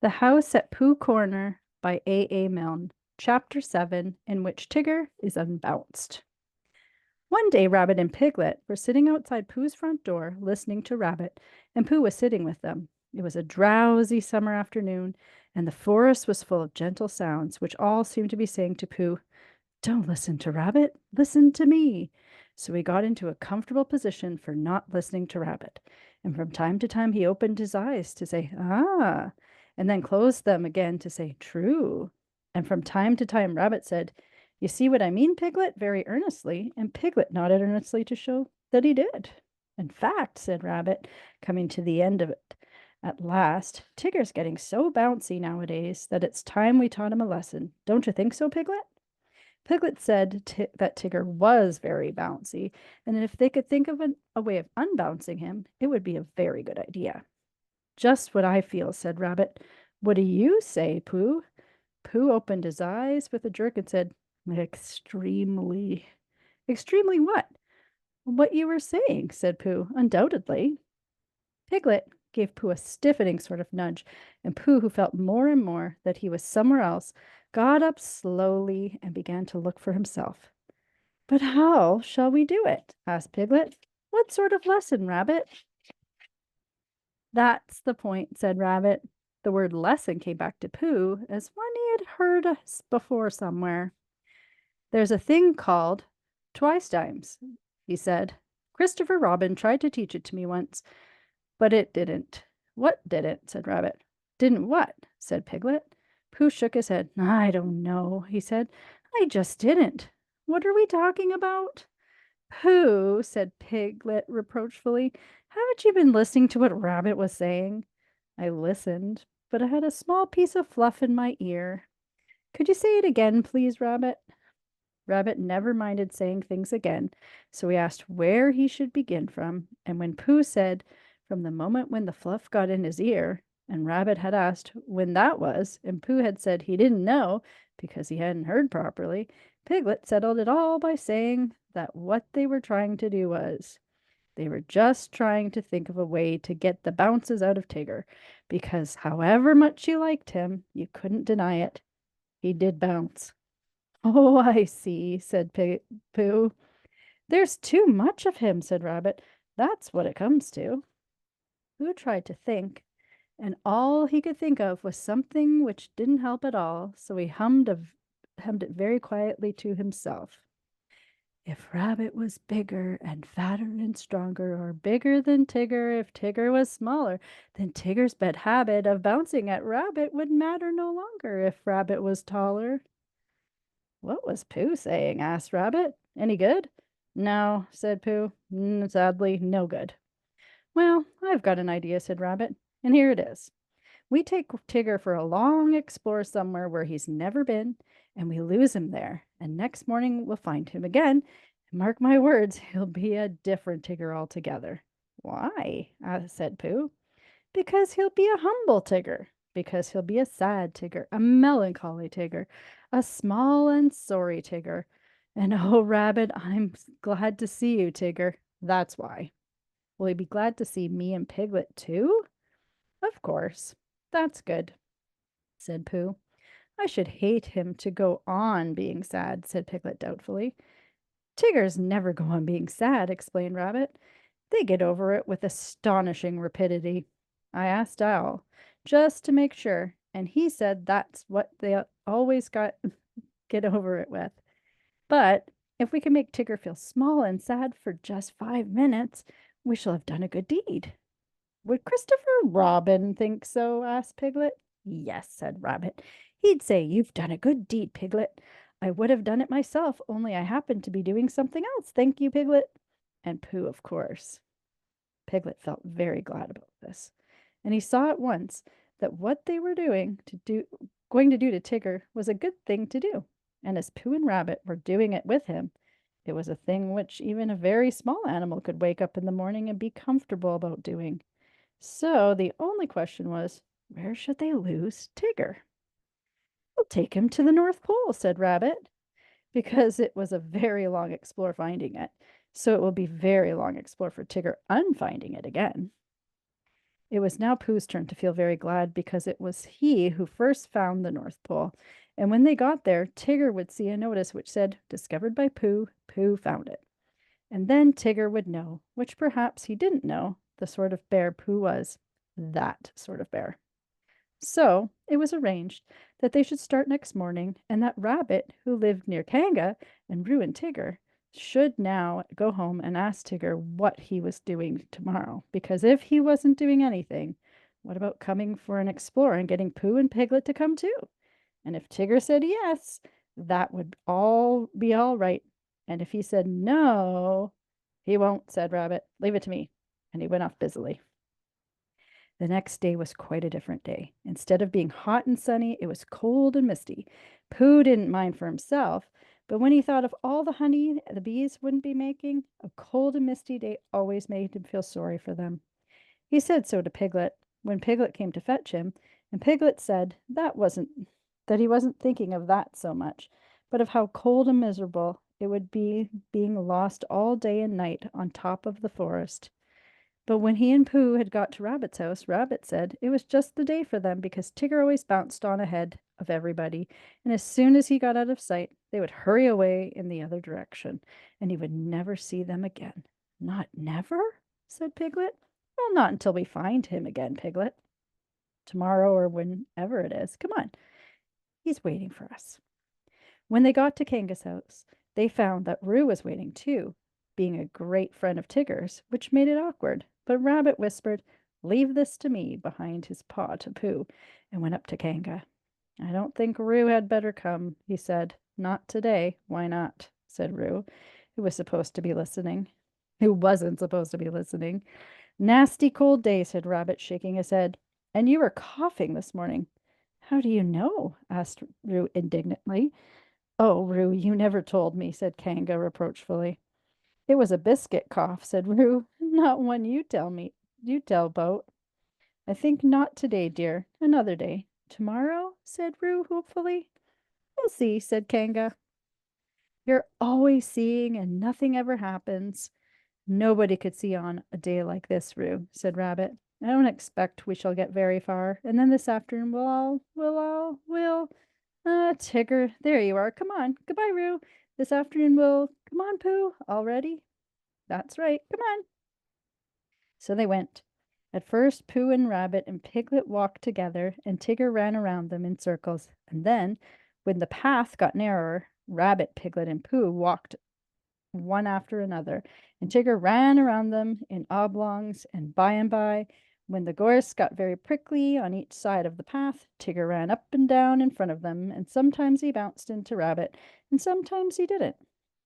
The House at Pooh Corner by A. A. Milne, Chapter 7, in which Tigger is unbounced. One day, Rabbit and Piglet were sitting outside Pooh's front door listening to Rabbit, and Pooh was sitting with them. It was a drowsy summer afternoon, and the forest was full of gentle sounds, which all seemed to be saying to Pooh, "Don't listen to Rabbit, listen to me." So he got into a comfortable position for not listening to Rabbit, and from time to time he opened his eyes to say, "Ah," and then closed them again to say, "True." And from time to time Rabbit said, "You see what I mean, Piglet?" very earnestly, and Piglet nodded earnestly to show that he did. "In fact," said Rabbit, coming to the end of it at last, "Tigger's getting so bouncy nowadays that it's time we taught him a lesson. Don't you think so, Piglet?" Piglet said that Tigger was very bouncy, and if they could think of a way of unbouncing him, it would be a very good idea. "Just what I feel," said Rabbit. "What do you say, Pooh?" Pooh opened his eyes with a jerk and said, "Extremely." "Extremely what?" "What you were saying," said Pooh. "Undoubtedly." Piglet gave Pooh a stiffening sort of nudge, and Pooh, who felt more and more that he was somewhere else, got up slowly and began to look for himself. "But how shall we do it?" asked Piglet. "What sort of lesson, Rabbit?" "That's the point," said Rabbit. The word lesson came back to Pooh as one he had heard before somewhere. "There's a thing called twice times," he said. "Christopher Robin tried to teach it to me once, but it didn't." "What didn't?" said Rabbit. "Didn't what?" said Piglet. Pooh shook his head. "I don't know," he said. "I just didn't. What are we talking about?" "Pooh," said Piglet reproachfully, "haven't you been listening to what Rabbit was saying?" "I listened, but I had a small piece of fluff in my ear." "Could you say it again, please, Rabbit?" Rabbit never minded saying things again, so he asked where he should begin from, and when Pooh said, "From the moment when the fluff got in his ear," and Rabbit had asked when that was, and Pooh had said he didn't know because he hadn't heard properly, Piglet settled it all by saying that what they were trying to do was they were just trying to think of a way to get the bounces out of Tigger, because however much you liked him, you couldn't deny it. He did bounce. "Oh, I see," said Pooh. "There's too much of him," said Rabbit. "That's what it comes to." Pooh tried to think, and all he could think of was something which didn't help at all, so he hummed it very quietly to himself. "If Rabbit was bigger and fatter and stronger, or bigger than Tigger, if Tigger was smaller, then Tigger's bad habit of bouncing at Rabbit would matter no longer if Rabbit was taller." "What was Pooh saying?" asked Rabbit. "Any good?" "No," said Pooh. Sadly, no good." "Well, I've got an idea," said Rabbit, "and here it is. We take Tigger for a long explore somewhere where he's never been, and we lose him there, and next morning we'll find him again, and mark my words, he'll be a different Tigger altogether." "Why?" said Pooh. "Because he'll be a humble Tigger. Because he'll be a sad Tigger, a melancholy Tigger, a small and sorry Tigger. And oh, Rabbit, I'm glad to see you, Tigger. That's why." "Will you be glad to see me and Piglet too?" "Of course." "That's good," said Pooh. "I should hate him to go on being sad," said Piglet doubtfully. "Tiggers never go on being sad," explained Rabbit. "They get over it with astonishing rapidity. I asked Owl, just to make sure, and he said that's what they always get over it with. But if we can make Tigger feel small and sad for just 5 minutes, we shall have done a good deed." "Would Christopher Robin think so?" asked Piglet. "Yes," said Rabbit. "He'd say, 'You've done a good deed, Piglet. I would have done it myself, only I happened to be doing something else. Thank you, Piglet.'" And Pooh, of course. Piglet felt very glad about this, and he saw at once that what they were going to do to Tigger was a good thing to do. And as Pooh and Rabbit were doing it with him, it was a thing which even a very small animal could wake up in the morning and be comfortable about doing. So the only question was, where should they lose Tigger? "We'll take him to the North Pole," said Rabbit, because it was a very long explore finding it. So it will be very long explore for Tigger unfinding it again. It was now Pooh's turn to feel very glad because it was he who first found the North Pole. And when they got there, Tigger would see a notice which said, "Discovered by Pooh, Pooh found it." And then Tigger would know, which perhaps he didn't know, the sort of bear Pooh was. That sort of bear. So it was arranged that they should start next morning, and that Rabbit, who lived near Kanga and Roo and Tigger, should now go home and ask Tigger what he was doing tomorrow. Because if he wasn't doing anything, what about coming for an explore and getting Pooh and Piglet to come too? And if Tigger said yes, that would all be all right. And if he said no, "He won't," said Rabbit. "Leave it to me." And he went off busily. The next day was quite a different day. Instead of being hot and sunny, it was cold and misty. Pooh didn't mind for himself, but when he thought of all the honey the bees wouldn't be making, a cold and misty day always made him feel sorry for them. He said so to Piglet when Piglet came to fetch him, and Piglet said that he wasn't thinking of that so much, but of how cold and miserable it would be being lost all day and night on top of the forest. But when he and Pooh had got to Rabbit's house, Rabbit said it was just the day for them because Tigger always bounced on ahead of everybody, and as soon as he got out of sight, they would hurry away in the other direction, and he would never see them again. "Not never?" said Piglet. "Well, not until we find him again, Piglet. Tomorrow or whenever it is. Come on. He's waiting for us." When they got to Kanga's house, they found that Roo was waiting too, being a great friend of Tigger's, which made it awkward. But Rabbit whispered, "Leave this to me," behind his paw to Pooh, and went up to Kanga. "I don't think Roo had better come," he said. "Not today." "Why not?" said Roo, who was supposed to be listening. Who wasn't supposed to be listening. "Nasty cold day," said Rabbit, shaking his head. "And you were coughing this morning." "How do you know?" asked Roo indignantly. "Oh, Roo, you never told me," said Kanga reproachfully. "It was a biscuit cough," said Roo. "Not one you tell me. You tell about." "I think not today, dear. Another day." "Tomorrow?" said Roo hopefully. "We'll see," said Kanga. "You're always seeing and nothing ever happens." "Nobody could see on a day like this, Roo," said Rabbit. "I don't expect we shall get very far. And then this afternoon Tigger, there you are. Come on. Goodbye, Roo. This afternoon come on, Pooh. All ready?" "That's right. Come on." So they went. At first, Pooh and Rabbit and Piglet walked together, and Tigger ran around them in circles. And then, when the path got narrower, Rabbit, Piglet, and Pooh walked one after another, and Tigger ran around them in oblongs, and by, when the gorse got very prickly on each side of the path, Tigger ran up and down in front of them, and sometimes he bounced into Rabbit, and sometimes he didn't.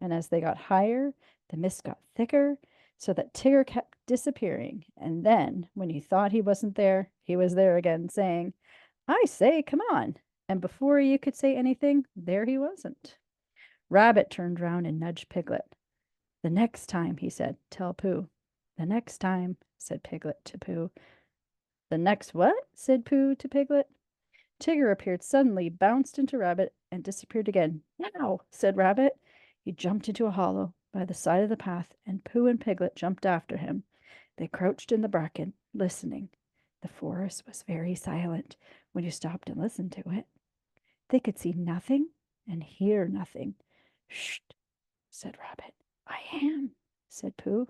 And as they got higher, the mist got thicker, so that Tigger kept disappearing, and then, when he thought he wasn't there, he was there again, saying, "I say, come on." And before you could say anything, there he wasn't. Rabbit turned round and nudged Piglet. "The next time," he said, "tell Pooh." "The next time," said Piglet to Pooh. "The next what?" said Pooh to Piglet. Tigger appeared suddenly, bounced into Rabbit, and disappeared again. "Now," said Rabbit. He jumped into a hollow by the side of the path, and Pooh and Piglet jumped after him. They crouched in the bracken, listening. The forest was very silent when you stopped and listened to it. They could see nothing and hear nothing. "Shh," said Rabbit. "I am," said Pooh.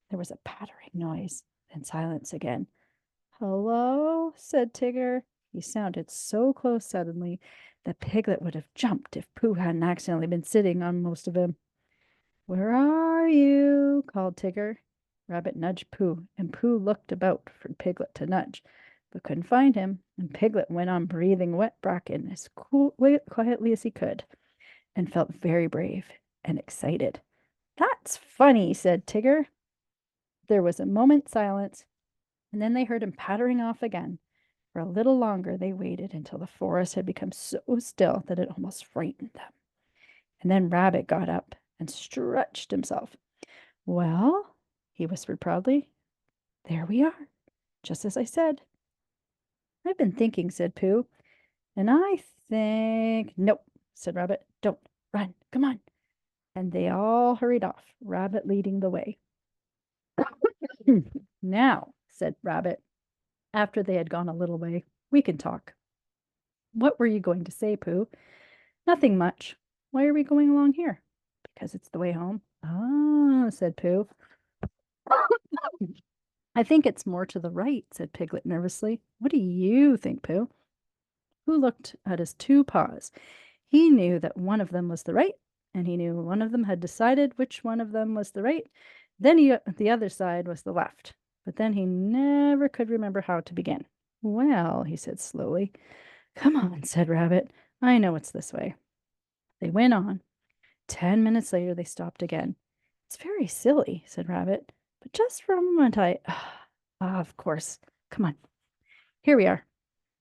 There was a pattering noise, then silence again. "Hello," said Tigger. He sounded so close suddenly that Piglet would have jumped if Pooh hadn't accidentally been sitting on most of him. "Where are you?" called Tigger. Rabbit nudged Pooh, and Pooh looked about for Piglet to nudge, but couldn't find him, and Piglet went on breathing wet bracken as quietly as he could, and felt very brave and excited. "That's funny," said Tigger. There was a moment's silence, and then they heard him pattering off again. For a little longer they waited until the forest had become so still that it almost frightened them. And then Rabbit got up and stretched himself. "Well," he whispered proudly, "there we are, just as I said." "I've been thinking," said Pooh, "and I think—" "Nope," said Rabbit. "Don't. Run. Come on." And they all hurried off, Rabbit leading the way. "Now," said Rabbit, After they had gone a little way, "We can talk. What were you going to say, Pooh?" "Nothing much. Why are we going along here?" "Because it's the way home." "Ah," said Pooh. "I think it's more to the right," said Piglet nervously. "What do you think, Pooh?" Pooh looked at his two paws. He knew that one of them was the right, and he knew one of them had decided which one of them was the right. Then the other side was the left. But then he never could remember how to begin. "Well," he said slowly. "Come on," said Rabbit. "I know it's this way." They went on. 10 minutes later, they stopped again. "It's very silly," said Rabbit. "But just for a moment of course. Come on. Here we are,"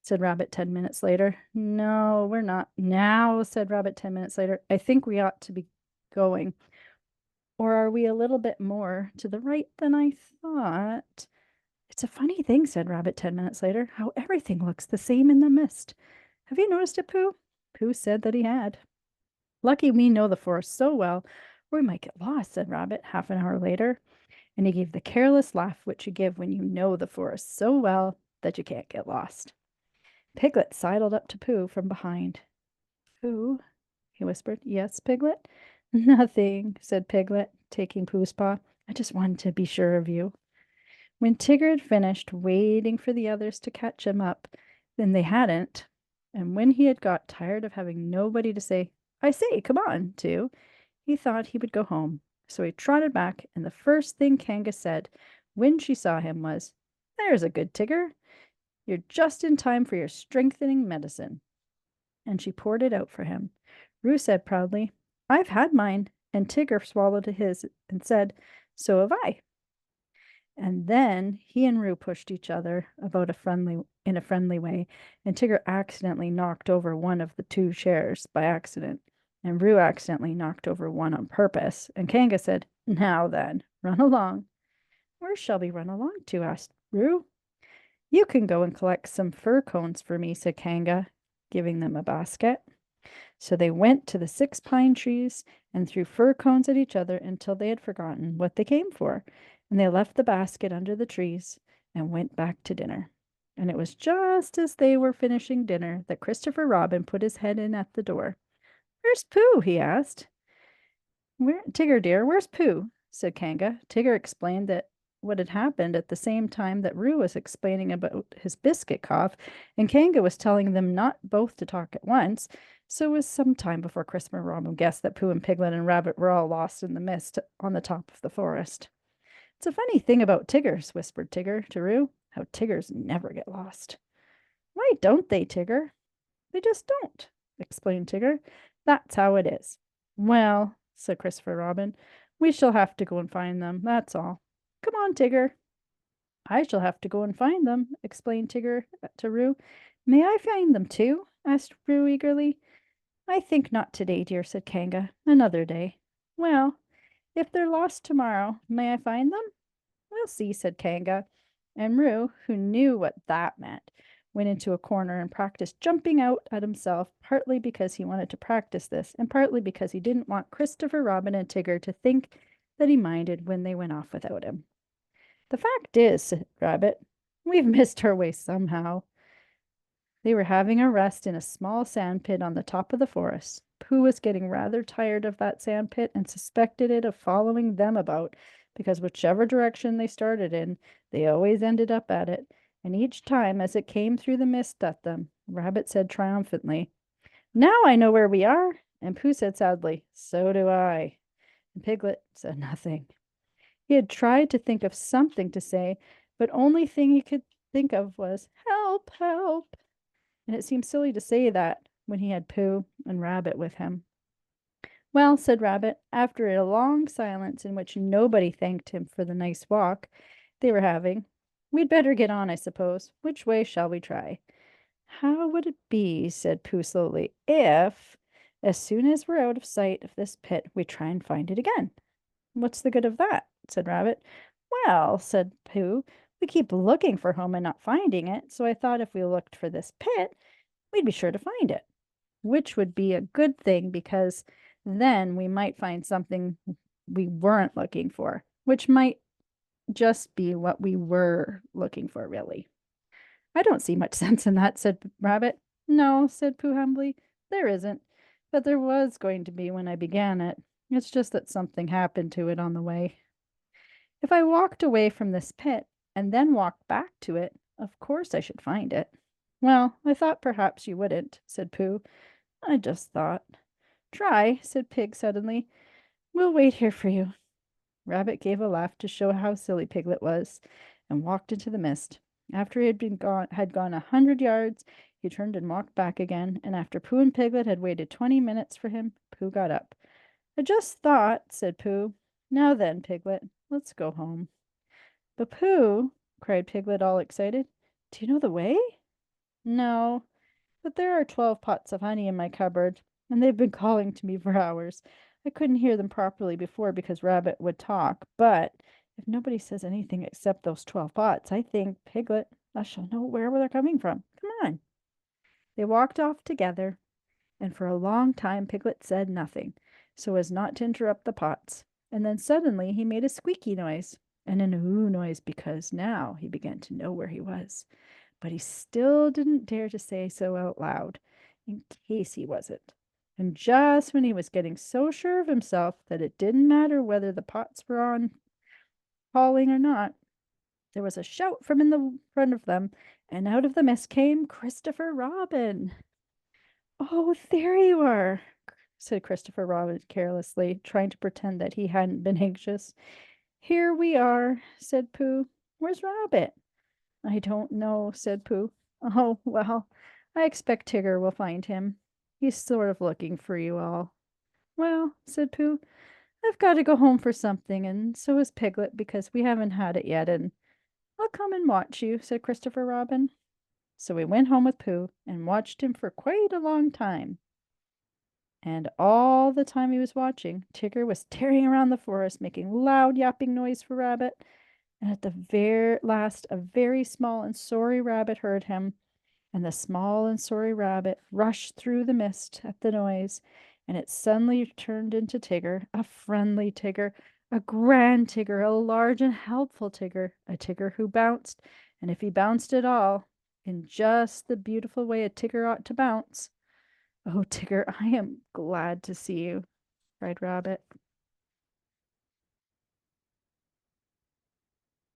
said Rabbit 10 minutes later. "No, we're not now," said Rabbit 10 minutes later. "I think we ought to be going. Or are we a little bit more to the right than I thought?" "It's a funny thing," said Rabbit 10 minutes later, "how everything looks the same in the mist. Have you noticed it, Pooh?" Pooh said that he had. "Lucky we know the forest so well, or we might get lost," said Rabbit half an hour later. And he gave the careless laugh which you give when you know the forest so well that you can't get lost. Piglet sidled up to Pooh from behind. "Pooh," he whispered. "Yes, Piglet?" "Nothing," said Piglet, taking Pooh's paw. "I just wanted to be sure of you." When Tigger had finished waiting for the others to catch him up, then they hadn't, and when he had got tired of having nobody to say, "I say, come on," to, he thought he would go home. So he trotted back, and the first thing Kanga said when she saw him was, "There's a good Tigger. You're just in time for your strengthening medicine." And she poured it out for him. Roo said proudly, "I've had mine," and Tigger swallowed his and said, "So have I." And then he and Roo pushed each other about in a friendly way, and Tigger accidentally knocked over one of the two chairs by accident, and Roo accidentally knocked over one on purpose, and Kanga said, "Now then, run along." "Where shall we run along to?" asked Roo. "You can go and collect some fir cones for me," said Kanga, giving them a basket. So they went to the 6 pine trees and threw fir cones at each other until they had forgotten what they came for, and they left the basket under the trees and went back to dinner. And it was just as they were finishing dinner that Christopher Robin put his head in at the door. "Where's Pooh?" he asked. "Tigger, dear, where's Pooh?" said Kanga. Tigger explained that what had happened at the same time that Roo was explaining about his biscuit cough, and Kanga was telling them not both to talk at once. So it was some time before Christopher Robin guessed that Pooh and Piglet and Rabbit were all lost in the mist on the top of the forest. "It's a funny thing about Tiggers," whispered Tigger to Roo, "how Tiggers never get lost." "Why don't they, Tigger?" "They just don't," explained Tigger. "That's how it is." "Well," said Christopher Robin, "we shall have to go and find them, that's all. Come on, Tigger." "I shall have to go and find them," explained Tigger to Roo. "May I find them too?" asked Roo eagerly. "I think not today, dear," said Kanga. "Another day." "Well, if they're lost tomorrow, may I find them?" "We'll see," said Kanga. And Roo, who knew what that meant, went into a corner and practiced jumping out at himself, partly because he wanted to practice this, and partly because he didn't want Christopher Robin and Tigger to think that he minded when they went off without him. "The fact is," said Rabbit, "we've missed our way somehow." They were having a rest in a small sand pit on the top of the forest. Pooh was getting rather tired of that sand pit and suspected it of following them about, because whichever direction they started in, they always ended up at it. And each time, as it came through the mist at them, Rabbit said triumphantly, "Now I know where we are." And Pooh said sadly, "So do I." And Piglet said nothing. He had tried to think of something to say, but only thing he could think of was, "Help, help." And it seemed silly to say that when he had Pooh and Rabbit with him. "Well," said Rabbit, after a long silence in which nobody thanked him for the nice walk they were having, "we'd better get on, I suppose. Which way shall we try?" "How would it be," said Pooh slowly, "if, as soon as we're out of sight of this pit, we try and find it again?" "What's the good of that?" said Rabbit. "Well," said Pooh, "we keep looking for home and not finding it, so I thought if we looked for this pit, we'd be sure to find it, which would be a good thing because then we might find something we weren't looking for, which might just be what we were looking for, really." I don't see much sense in that, said Rabbit. No, said Pooh humbly, there isn't. But there was going to be when I began it. It's just that something happened to it on the way. If I walked away from this pit and then walked back to it, of course I should find it. Well, I thought perhaps you wouldn't, said Pooh. I just thought. Try, said Pig suddenly. We'll wait here for you. Rabbit gave a laugh to show how silly Piglet was, and walked into the mist. After he had gone 100 yards, he turned and walked back again, and after Pooh and Piglet had waited 20 minutes for him, Pooh got up. I just thought, said Pooh. Now then, Piglet, let's go home. But Pooh, cried Piglet all excited, do you know the way? No, but there are 12 pots of honey in my cupboard, and they've been calling to me for hours. I couldn't hear them properly before because Rabbit would talk, but if nobody says anything except those 12 pots, I think, Piglet, I shall know where they're coming from. Come on. They walked off together, and for a long time Piglet said nothing, so as not to interrupt the pots. And then suddenly he made a squeaky noise and an ooh noise because now he began to know where he was. But he still didn't dare to say so out loud, in case he wasn't. And just when he was getting so sure of himself that it didn't matter whether the pots were on calling or not, there was a shout from in the front of them, and out of the mist came Christopher Robin. Oh, there you are, said Christopher Robin carelessly, trying to pretend that he hadn't been anxious. Here we are, said Pooh. Where's Rabbit? I don't know, said Pooh. Oh, well, I expect Tigger will find him. He's sort of looking for you all. Well, said Pooh, I've got to go home for something, and so is Piglet, because we haven't had it yet, and I'll come and watch you, said Christopher Robin. So he went home with Pooh and watched him for quite a long time. And all the time he was watching, Tigger was tearing around the forest, making loud yapping noise for Rabbit. And at the very last, a very small and sorry rabbit heard him, and the small and sorry rabbit rushed through the mist at the noise, and it suddenly turned into Tigger, a friendly Tigger, a grand Tigger, a large and helpful Tigger, a Tigger who bounced, and if he bounced at all, in just the beautiful way a Tigger ought to bounce. Oh, Tigger, I am glad to see you, cried Rabbit.